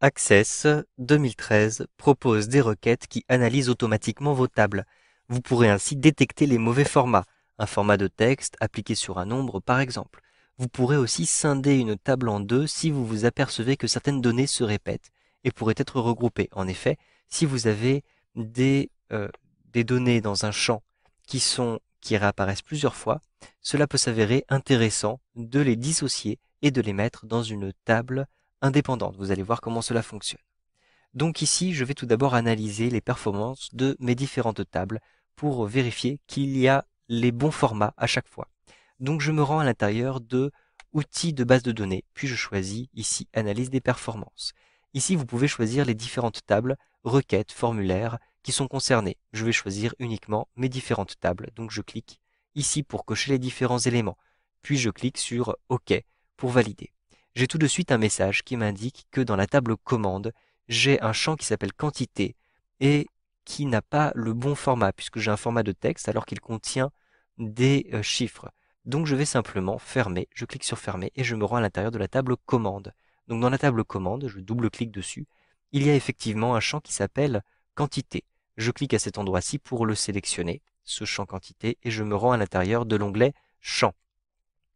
Access 2013 propose des requêtes qui analysent automatiquement vos tables. Vous pourrez ainsi détecter les mauvais formats, un format de texte appliqué sur un nombre par exemple. Vous pourrez aussi scinder une table en deux si vous vous apercevez que certaines données se répètent et pourraient être regroupées. En effet, si vous avez des, euh, des données dans un champ qui réapparaissent plusieurs fois, cela peut s'avérer intéressant de les dissocier et de les mettre dans une table indépendante. Vous allez voir comment cela fonctionne. Donc ici, je vais tout d'abord analyser les performances de mes différentes tables pour vérifier qu'il y a les bons formats à chaque fois. Donc je me rends à l'intérieur de outils de base de données, puis je choisis ici analyse des performances. Ici, vous pouvez choisir les différentes tables, requêtes, formulaires qui sont concernées. Je vais choisir uniquement mes différentes tables. Donc je clique ici pour cocher les différents éléments. Puis je clique sur OK pour valider. J'ai tout de suite un message qui m'indique que dans la table commande, j'ai un champ qui s'appelle quantité et qui n'a pas le bon format puisque j'ai un format de texte alors qu'il contient des chiffres. Donc je vais simplement fermer, je clique sur fermer et je me rends à l'intérieur de la table commande. Donc dans la table commande, je double-clique dessus, il y a effectivement un champ qui s'appelle quantité. Je clique à cet endroit-ci pour le sélectionner, ce champ quantité, et je me rends à l'intérieur de l'onglet champ.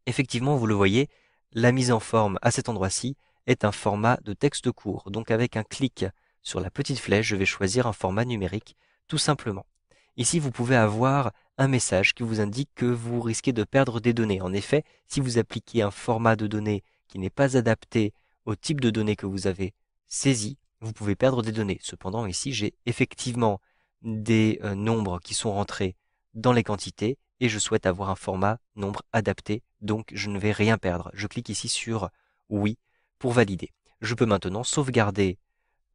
Effectivement, vous le voyez, la mise en forme à cet endroit-ci est un format de texte court. Donc avec un clic sur la petite flèche, je vais choisir un format numérique, tout simplement. Ici, vous pouvez avoir un message qui vous indique que vous risquez de perdre des données. En effet, si vous appliquez un format de données qui n'est pas adapté au type de données que vous avez saisi, vous pouvez perdre des données. Cependant, ici, j'ai effectivement des nombres qui sont rentrés dans les quantités et je souhaite avoir un format nombre adapté, donc je ne vais rien perdre. Je clique ici sur oui pour valider. Je peux maintenant sauvegarder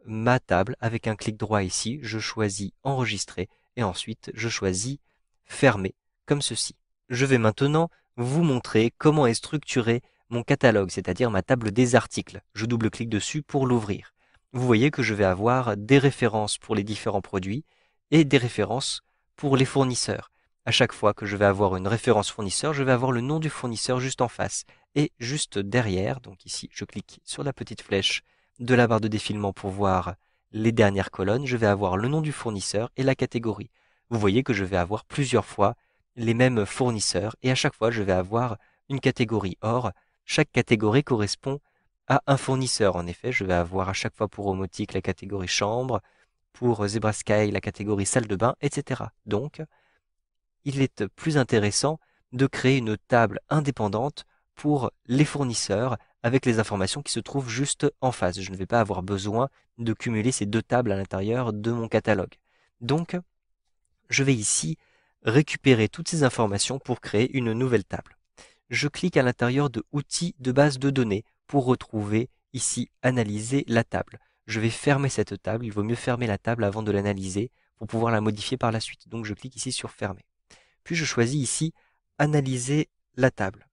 ma table avec un clic droit ici, je choisis enregistrer et ensuite je choisis fermer comme ceci. Je vais maintenant vous montrer comment est structuré mon catalogue, c'est-à-dire ma table des articles. Je double-clique dessus pour l'ouvrir. Vous voyez que je vais avoir des références pour les différents produits et des références pour les fournisseurs. À chaque fois que je vais avoir une référence fournisseur, je vais avoir le nom du fournisseur juste en face. Et juste derrière, donc ici, je clique sur la petite flèche de la barre de défilement pour voir les dernières colonnes, je vais avoir le nom du fournisseur et la catégorie. Vous voyez que je vais avoir plusieurs fois les mêmes fournisseurs et à chaque fois je vais avoir une catégorie. Or, chaque catégorie correspond à un fournisseur. En effet, je vais avoir à chaque fois pour Omotic la catégorie chambre, pour Zebrasky la catégorie salle de bain, etc. Donc, il est plus intéressant de créer une table indépendante pour les fournisseurs avec les informations qui se trouvent juste en face. Je ne vais pas avoir besoin de cumuler ces deux tables à l'intérieur de mon catalogue. Donc, je vais ici récupérer toutes ces informations pour créer une nouvelle table. Je clique à l'intérieur de Outils de base de données pour retrouver ici Analyser la table. Je vais fermer cette table, il vaut mieux fermer la table avant de l'analyser pour pouvoir la modifier par la suite. Donc je clique ici sur Fermer. Puis je choisis ici Analyser la table.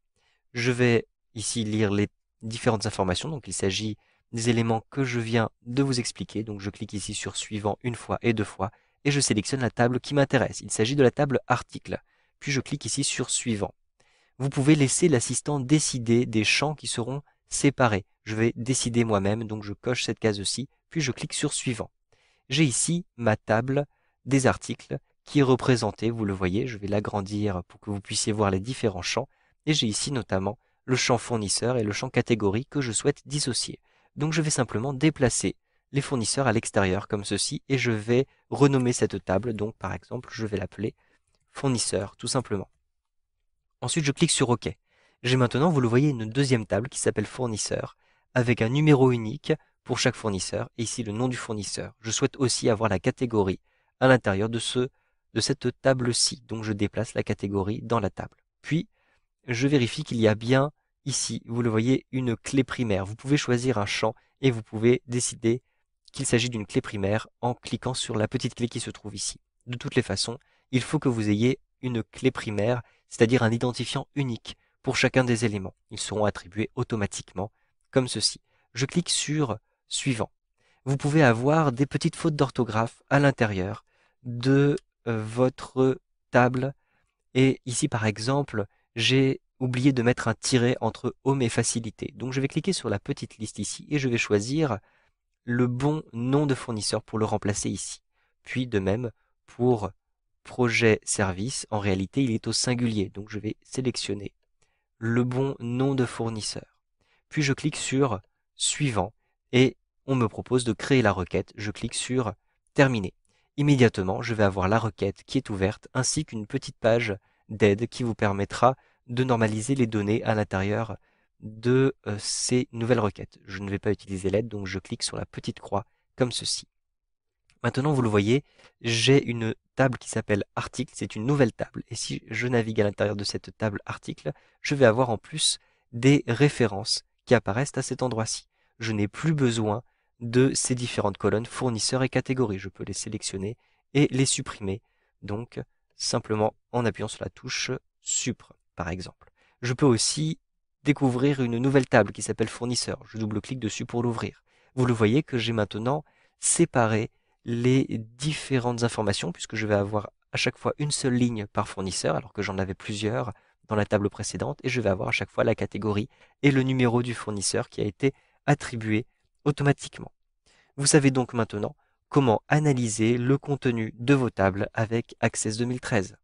Je vais ici lire les différentes informations. Donc il s'agit des éléments que je viens de vous expliquer. Donc je clique ici sur Suivant une fois et deux fois et je sélectionne la table qui m'intéresse. Il s'agit de la table Article. Puis je clique ici sur Suivant. Vous pouvez laisser l'assistant décider des champs qui seront séparés. Je vais décider moi-même, donc je coche cette case-ci, puis je clique sur Suivant. J'ai ici ma table des articles qui est représentée, vous le voyez, je vais l'agrandir pour que vous puissiez voir les différents champs, et j'ai ici notamment le champ fournisseur et le champ catégorie que je souhaite dissocier. Donc je vais simplement déplacer les fournisseurs à l'extérieur comme ceci, et je vais renommer cette table, donc par exemple je vais l'appeler fournisseur tout simplement. Ensuite je clique sur OK. J'ai maintenant, vous le voyez, une deuxième table qui s'appelle fournisseur, avec un numéro unique pour chaque fournisseur, et ici le nom du fournisseur. Je souhaite aussi avoir la catégorie à l'intérieur de cette table-ci, donc je déplace la catégorie dans la table. Puis, je vérifie qu'il y a bien ici, vous le voyez, une clé primaire. Vous pouvez choisir un champ et vous pouvez décider qu'il s'agit d'une clé primaire en cliquant sur la petite clé qui se trouve ici. De toutes les façons, il faut que vous ayez une clé primaire, c'est-à-dire un identifiant unique pour chacun des éléments. Ils seront attribués automatiquement comme ceci. Je clique sur Suivant. Vous pouvez avoir des petites fautes d'orthographe à l'intérieur de votre table. Et ici, par exemple, j'ai oublié de mettre un tiret entre Home et Facilité. Donc je vais cliquer sur la petite liste ici et je vais choisir le bon nom de fournisseur pour le remplacer ici. Puis de même pour projet service, en réalité il est au singulier, donc je vais sélectionner le bon nom de fournisseur. Puis je clique sur suivant et on me propose de créer la requête. Je clique sur terminer. Immédiatement, je vais avoir la requête qui est ouverte ainsi qu'une petite page d'aide qui vous permettra de normaliser les données à l'intérieur de ces nouvelles requêtes. Je ne vais pas utiliser l'aide, donc je clique sur la petite croix comme ceci. Maintenant, vous le voyez, j'ai une table qui s'appelle article, c'est une nouvelle table. Et si je navigue à l'intérieur de cette table article, je vais avoir en plus des références qui apparaissent à cet endroit-ci. Je n'ai plus besoin de ces différentes colonnes fournisseurs et catégories. Je peux les sélectionner et les supprimer. Donc, simplement en appuyant sur la touche Supr, par exemple. Je peux aussi découvrir une nouvelle table qui s'appelle fournisseur. Je double-clique dessus pour l'ouvrir. Vous le voyez que j'ai maintenant séparé les différentes informations, puisque je vais avoir à chaque fois une seule ligne par fournisseur, alors que j'en avais plusieurs dans la table précédente, et je vais avoir à chaque fois la catégorie et le numéro du fournisseur qui a été attribué automatiquement. Vous savez donc maintenant comment analyser le contenu de vos tables avec Access 2013.